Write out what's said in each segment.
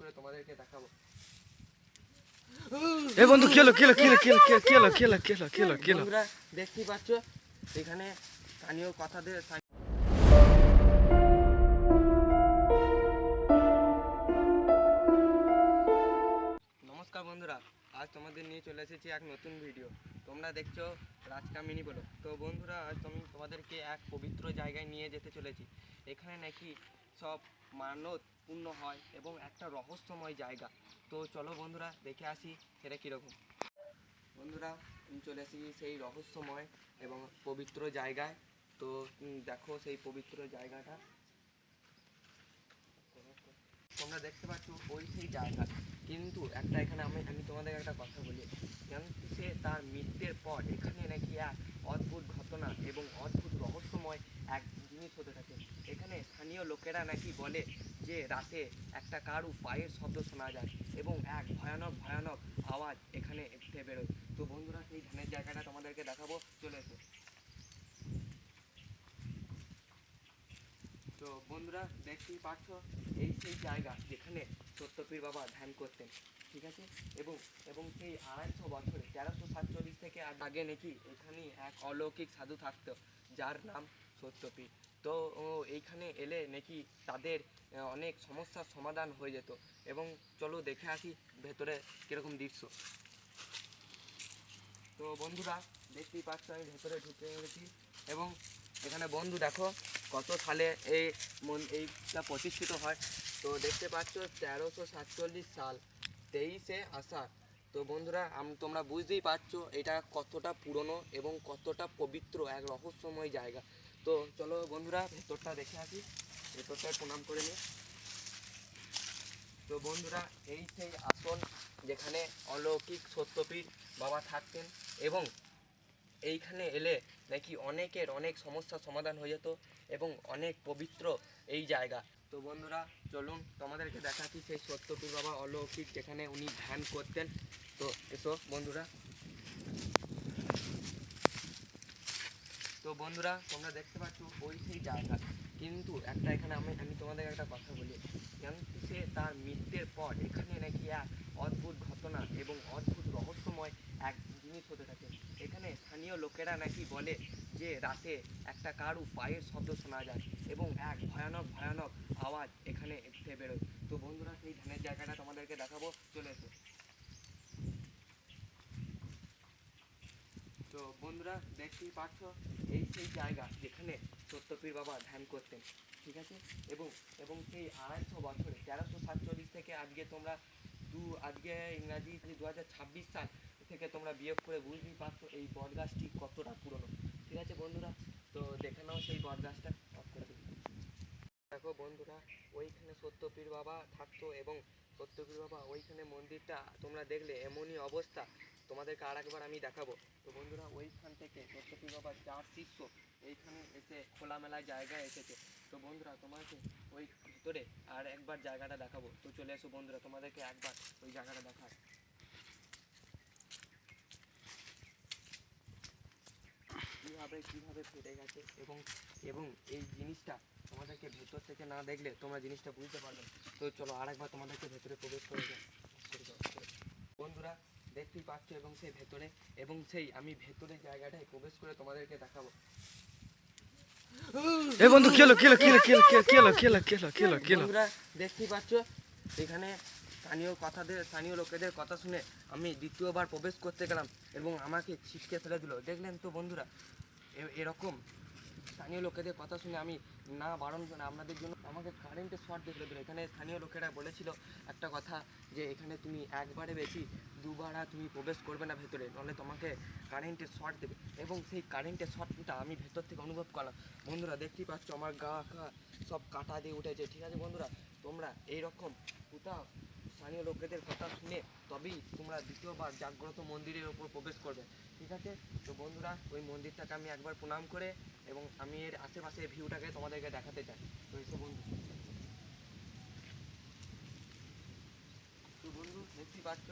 করে তোমাদেরকে দেখাবো। এই বন্ধু কি হলো কি হলো কি হলো কি হলো কি হলো কি হলো কি হলো কি হলো কি হলো? বন্ধুরা দেখতেই পাচ্ছ এখানে স্থানীয় কথাদের নমস্কার বন্ধুরা, আজ তোমাদের নিয়ে চলে এসেছি এক নতুন ভিডিও। তোমরা দেখছো রাজকামিনী বলো। তো বন্ধুরা আজ আমি তোমাদেরকে এক পবিত্র জায়গায় নিয়ে যেতে চলেছি। এখানে নাকি সব মানত পূর্ণ হয় এবং একটা রহস্যময় জায়গা। তো চলো বন্ধুরা দেখে আসি সেটা কীরকম। বন্ধুরা আমি চলে এসেছি সেই রহস্যময় এবং পবিত্র জায়গায়। তো দেখো সেই পবিত্র জায়গাটা তোমরা দেখতে পাচ্ছ, ওই সেই জায়গা। কিন্তু একটা এখানে আমি তোমাদের একটা কথা বলি, যেমন সে তার মৃত্যুর পর এখানে নাকি এক অদ্ভুত ঘটনা এবং অদ্ভুত রহস্যময় এক জিনিস হতে থাকে। এখানে স্থানীয় লোকেরা নাকি বলে যে রাতে একটা কারু পায়ের শব্দ শোনা যায় এবং এক ভয়ানক ভয়ানক আওয়াজ এখানে উঠে বেরোয়। তো বন্ধুরা সেই ধ্যানের জায়গাটা তোমাদেরকে দেখাবো, চলে এসো। তো বন্ধুরা দেখতেই পাচ্ছ এই সেই জায়গা যেখানে সত্যপীর বাবা ধ্যান করতেন, ঠিক আছে। এবং এবং সেই 250 বছরে 1347 থেকে আগে নাকি এখানেই এক অলৌকিক সাধু থাকতো যার নাম সত্যপীর। তো এইখানে এলে নাকি তাদের অনেক সমস্যার সমাধান হয়ে যেত। এবং চলো দেখে আসি ভেতরে কীরকম দৃশ্য। তো বন্ধুরা দেখতেই পাচ্ছ আমি ভেতরে ঢুকে গেছি এবং এখানে বন্ধু দেখো কত সালে এইটা প্রতিষ্ঠিত হয়। তো দেখতে পাচ্ছ 1347 সাল 23শে আষাঢ়। তো বন্ধুরা তোমরা বুঝতেই পারছো এটা কতটা পুরনো এবং কতটা পবিত্র এক রহস্যময় জায়গা। তো চলো বন্ধুরা ভেতরটা দেখে আসি, ভেতরটায় প্রণাম করে নিই। তো বন্ধুরা এই সেই আসন যেখানে অলৌকিক সত্যপীর বাবা থাকতেন এবং এইখানে এলে নাকি অনেকের অনেক সমস্যার সমাধান হয়ে যেত এবং অনেক পবিত্র এই জায়গা। তো বন্ধুরা চলুন তোমাদেরকে দেখাচ্ছি সেই সত্যপীর বাবা অলৌকিক যেখানে উনি ধ্যান করতেন। তো এসো বন্ধুরা। তো বন্ধুরা তোমরা দেখতে পাচ্ছ ওই সেই জায়গা। কিন্তু একটা এখানে আমি তোমাদের একটা কথা বলি, যেমন সে তার মৃত্যুর পর এখানে নাকি এক অদ্ভুত ঘটনা এবং অদ্ভুত রহস্যময় এক জিনিস হতে থাকে। এখানে স্থানীয় লোকেরা নাকি বলে যে রাতে একটা কারু পায়ের শব্দ শোনা যায় এবং এক ভয়ানক ভয়ানক আওয়াজ এখানে উঠে বেরোয়। তো বন্ধুরা সেই ধ্যানের জায়গাটা তোমাদেরকে দেখাবো, চলে এসো। তো বন্ধুরা দেখতেই পাচ্ছ এই সেই জায়গা যেখানে সত্যপীর বাবা ধ্যান করতেন, ঠিক আছে। এবং এবং সেই 250 বছরে 1347 থেকে আজকে তোমরা আজকে ইংরাজি 2026 সাল থেকে তোমরা বিয়োগ করে বুঝতেই পারছো এই বটগাছটি কতটা পুরনো, ঠিক আছে বন্ধুরা। তো দেখে নাও সেই বটগাছটা অফ করে দিই। দেখো বন্ধুরা ওইখানে সত্যপীর বাবা থাকতো এবং সত্যপীর বাবা ওইখানে মন্দিরটা তোমরা দেখলে এমনই অবস্থা, তোমাদেরকে আর একবার আমি দেখাবো। তো বন্ধুরা ওইখান থেকে সত্যপীর বাবার 4 শিষ্য এইখানে এসে খোলামেলায় জায়গায় এসেছে। তো বন্ধুরা তোমাকে ওই ভিতরে আর একবার জায়গাটা দেখাবো। তো চলে এসো বন্ধুরা তোমাদেরকে একবার ওই জায়গাটা দেখায়। কীভাবে ফেটে গেছে এবং এবং এই জিনিসটা তোমাদেরকে ভেতর থেকে না দেখলে তোমরা জিনিসটা বুঝতে পারবে। তো চলো আরেকবার তোমাদেরকে ভেতরে প্রবেশ করে যাও বন্ধুরা, দেখতেই পাচ্ছ এবং সেই ভেতরে এবং সেই আমি ভেতরের জায়গাটায় প্রবেশ করে তোমাদেরকে দেখাবো। এই বন্ধু কি হলো কি হলো কি হলো কি হলো কি হলো কি হলো কি হলো কি হলো কি হলো? বন্ধুরা দেখতেই পাচ্ছ এখানে স্থানীয় লোকেদের কথা শুনে আমি দ্বিতীয়বার প্রবেশ করতে গেলাম এবং আমাকে ছিটকে ফেলে দিল, দেখলেন তো বন্ধুরা। এরকম স্থানীয় লোকেদের কথা শুনে আমি না বারণ করে আপনাদের জন্য আমাকে কারেন্টের শর্ট দেখলে দিল। এখানে স্থানীয় লোকেরা বলেছিল একটা কথা, যে এখানে তুমি একবারে বেশি দুবার তুমি প্রবেশ করবে না ভেতরে, নাহলে তোমাকে কারেন্টের শর্ট দেবে। এবং সেই কারেন্টের শর্টটা আমি ভেতর থেকে অনুভব করলাম। বন্ধুরা দেখতেই পাচ্ছ আমার গা সব কাটা দিয়ে উঠেছে, ঠিক আছে বন্ধুরা। তোমরা এইরকম কোথাও স্থানীয় লোকেদের কথা শুনে তবেই তোমরা দ্বিতীয়বার জাগ্রত মন্দিরের ওপর প্রবেশ করবে, ঠিক আছে। তো বন্ধুরা ওই মন্দিরটাকে আমি একবার প্রণাম করে এবং আমি এর আশেপাশে ভিউটাকে তোমাদেরকে দেখাতে চাই। তো এসো বন্ধু। তো বন্ধু দেখতেই পাচ্ছ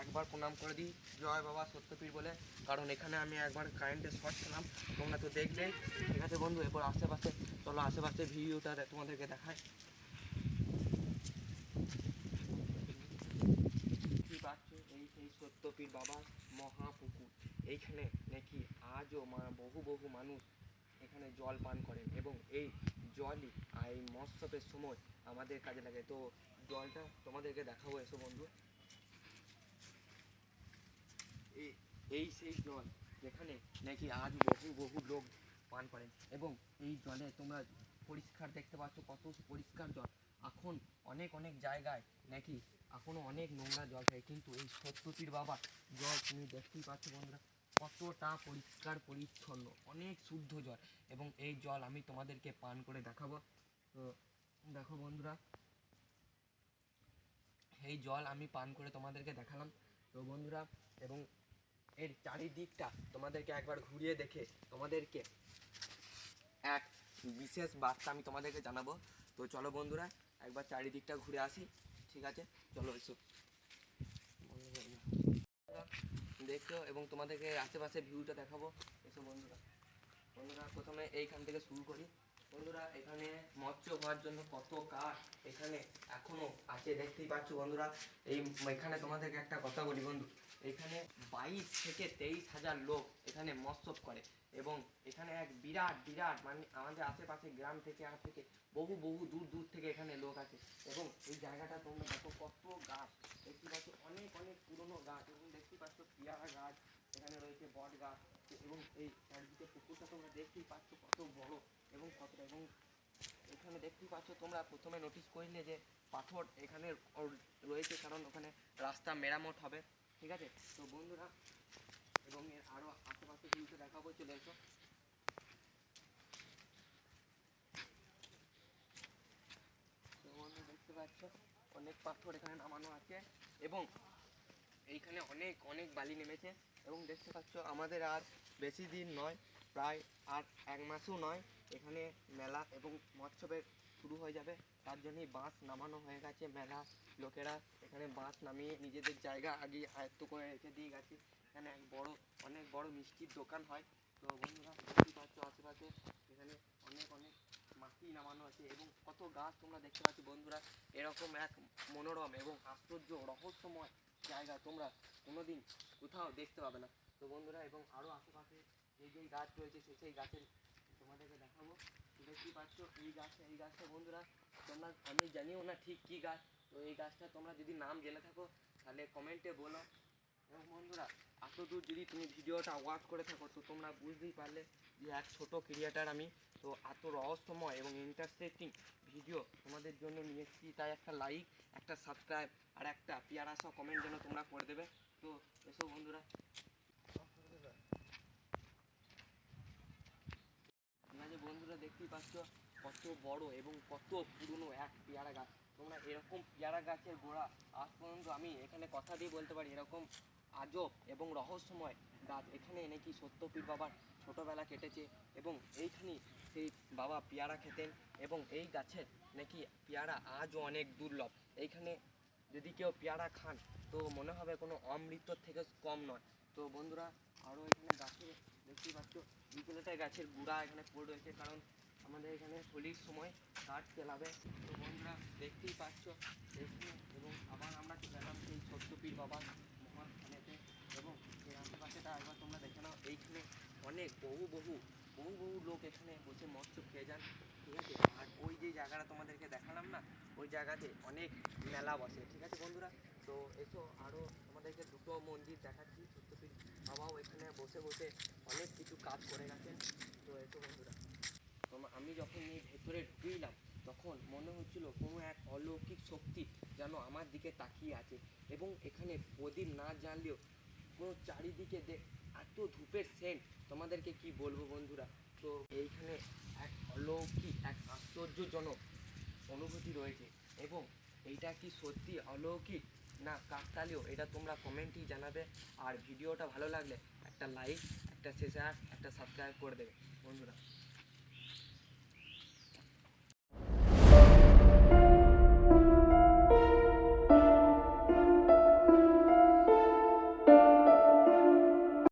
একবার প্রণাম করে দিই জয় বাবা সত্যপীর বলে, কারণ এখানে আমি একবার কারেন্টের শর্ট ছিলাম, তোমরা তো দেখলেই, ঠিক আছে বন্ধু। এরপর আশেপাশে চলো আশেপাশে ভিউটা তোমাদেরকে দেখায়। সত্যপীর বাবার মহাপুকুর। এইখানে নাকি আজও বহু বহু মানুষ এখানে জল পান করেন এবং এই জলই এই মৎস্যবের সময় আমাদের কাজে লাগে। তো জলটা তোমাদেরকে দেখাবো, এসো বন্ধু। এই সেই জল যেখানে নাকি আজ বহু বহু লোক পান করেন এবং এই জলে তোমরা পরিষ্কার দেখতে পাচ্ছ, কত পরিষ্কার জল। এখন অনেক অনেক জায়গায় নাকি এখনো অনেক নোংরা জল থাকে, কিন্তু এই সত্যপীর বাবার জল তুমি দেখতেই পাচ্ছ বন্ধুরা কতটা পরিষ্কার পরিচ্ছন্ন, অনেক শুদ্ধ জল। এবং এই জল আমি তোমাদেরকে পান করে দেখাবো। তো দেখো বন্ধুরা, এই জল আমি পান করে তোমাদেরকে দেখালাম। তো বন্ধুরা, এবং এর চারিদিকটা তোমাদেরকে একবার ঘুরিয়ে দেখে তোমাদেরকে এক বিশেষ বার্তা আমি তোমাদেরকে জানাবো। তো চলো বন্ধুরা, একবার চারিদিকটা ঘুরে আসি, ঠিক আছে? চলো এসো দেখছো, এবং তোমাদেরকে আশেপাশে ভিউটা দেখাবো। এসো বন্ধুরা। বন্ধুরা, প্রথমে এইখান থেকে শুরু করি। বন্ধুরা, এখানে মৎস্য হওয়ার জন্য কত কাঠ এখানে এখনো আছে দেখতেই পাচ্ছ বন্ধুরা। এখানে তোমাদেরকে একটা কথা বলি বন্ধু, এখানে 22 থেকে 23,000 লোক এখানে মৎস্য করে এবং এখানে এক বিরাট বিরাট মানে আমাদের আশেপাশে গ্রাম থেকে বহু বহু দূর দূর থেকে এখানে লোক আছে। এবং এই জায়গাটা তোমরা দেখো কত গাছ দেখতে পাচ্ছ, অনেক অনেক পুরনো গাছ, এবং দেখতে পাচ্ছ পেয়ারা গাছ এখানে রয়েছে, বট গাছ, এবং এই চারিদিকে পুকুরটা তোমরা দেখতেই পাচ্ছ কত বড় এবং কতটা। এবং এখানে দেখতেই পাচ্ছ তোমরা, প্রথমে নোটিস করলে যে পাথর এখানে রয়েছে, কারণ ওখানে রাস্তা মেরামত হবে, ঠিক আছে? তো বন্ধুরা, এবং এর আরও আশেপাশে ভিউটা দেখাবো, চলে এসো। তো বন্ধু দেখতে পাচ্ছ অনেক পাথর এখানে নামানো আছে এবং এইখানে অনেক অনেক বালি নেমেছে। এবং দেখতে পাচ্ছ আমাদের আর বেশি দিন নয়, প্রায় আর 1 মাসও নয়, এখানে মেলা এবং মৎস্যবের শুরু হয়ে যাবে। তার জন্যই বাঁশ নামানো হয়ে গেছে, মেলা লোকেরা এখানে বাঁশ নামিয়ে নিজেদের জায়গা আগে আয়ত্ত করে রেখে দিয়ে গেছে। এখানে অনেক বড় মিষ্টির দোকান হয়। তো বন্ধুরা দেখতে পাচ্ছ আশেপাশে এখানে অনেক অনেক মাটি নামানো আছে এবং কত গাছ তোমরা দেখতে পাচ্ছ বন্ধুরা। এরকম এক মনোরম এবং আশ্চর্য রহস্যময় জায়গা তোমরা কোনোদিন কোথাও দেখতে পাবে না। তো বন্ধুরা, এবং আরও আশেপাশে যেই গাছ রয়েছে সেই গাছের তোমাদেরকে দেখাবো। দেখতেই পাচ্ছ এই গাছটা বন্ধুরা তোমরা, আমি জানিও না ঠিক কী গাছ। তো এই গাছটা তোমরা যদি নাম জেনে থাকো তাহলে কমেন্টে বলো। এবং বন্ধুরা, এতদূর যদি তুমি ভিডিওটা ওয়াচ করে থাকো তো তোমরা বুঝতেই পারলে যে এক ছোট ক্রিয়েটার আমি, তো এত রহস্যময় এবং ইন্টারেস্টিং ভিডিও তোমাদের জন্য নিয়ে এসেছি। তাই একটা লাইক, একটা সাবস্ক্রাইব আর একটা পেয়ারা সহ কমেন্ট যেন তোমরা করে দেবে। তো এসো বন্ধুরা। ঠিক আছে বন্ধুরা, দেখতেই পাচ্ছ কত বড় এবং কত পুরনো এক পেয়ারা গাছ। তোমরা এরকম পেয়ারা গাছের গোড়া আজ পর্যন্ত আমি এখানে কথা দিয়ে বলতে পারি, এরকম আজব এবং রহস্যময় গাছ এখানে নাকি সত্যপীর বাবার ছোটোবেলা কেটেছে এবং এইখানেই সেই বাবা পেয়ারা খেতেন। এবং এই গাছের নাকি পেয়ারা আজও অনেক দুর্লভ। এইখানে যদি কেউ পেয়ারা খান তো মনে হবে কোনো অমৃতর থেকে কম নয়। তো বন্ধুরা, আরও এখানে গাছে দেখতেই পাচ্ছ বিকেলটায় গাছের গুঁড়া এখানে পড়ে রয়েছে, কারণ আমাদের এখানে হোলির সময় কাঠ চালাবে। তো বন্ধুরা দেখতেই পাচ্ছ এখানে, এবং আবার আমরা গেলাম সেই সত্যপীর বাবার মহাস্থানেতে। এবং এই আশেপাশেটা একবার তোমরা দেখে নাও, এইখানে অনেক বহু বহু বহু বহু লোক এখানে বসে মৎস্য খেয়ে যান, ঠিক আছে? আর ওই যে জায়গাটা তোমাদেরকে দেখালাম না, ওই জায়গাতে অনেক মেলা বসে, ঠিক আছে বন্ধুরা? তো এসো, আরও তোমাদেরকে দুটো মন্দির দেখাচ্ছি। সত্যপীর বাবাও এখানে বসে বসে অনেক কিছু কাজ করে গেছেন। তো এসো বন্ধুরা, আমি যখন এই ভেতরে ঢুকলাম তখন মনে হচ্ছিল কোনো এক অলৌকিক শক্তি যেন আমার দিকে তাকিয়ে আছে। এবং এখানে প্রদীপ না জ্বাললেও কোনো চারিদিকে এত ধূপের সেন্ট, তোমাদেরকে কি বলবো বন্ধুরা। তো এইখানে এক অলৌকিক, এক আশ্চর্যজনক অনুভূতি রয়েছে। এবং এইটা কি সত্যি অলৌকিক না কাকতালীয়, এটা তোমরা কমেন্টেই জানাবে। আর ভিডিওটা ভালো লাগলে একটা লাইক, একটা শেয়ার, একটা সাবস্ক্রাইব করে দেবে বন্ধুরা।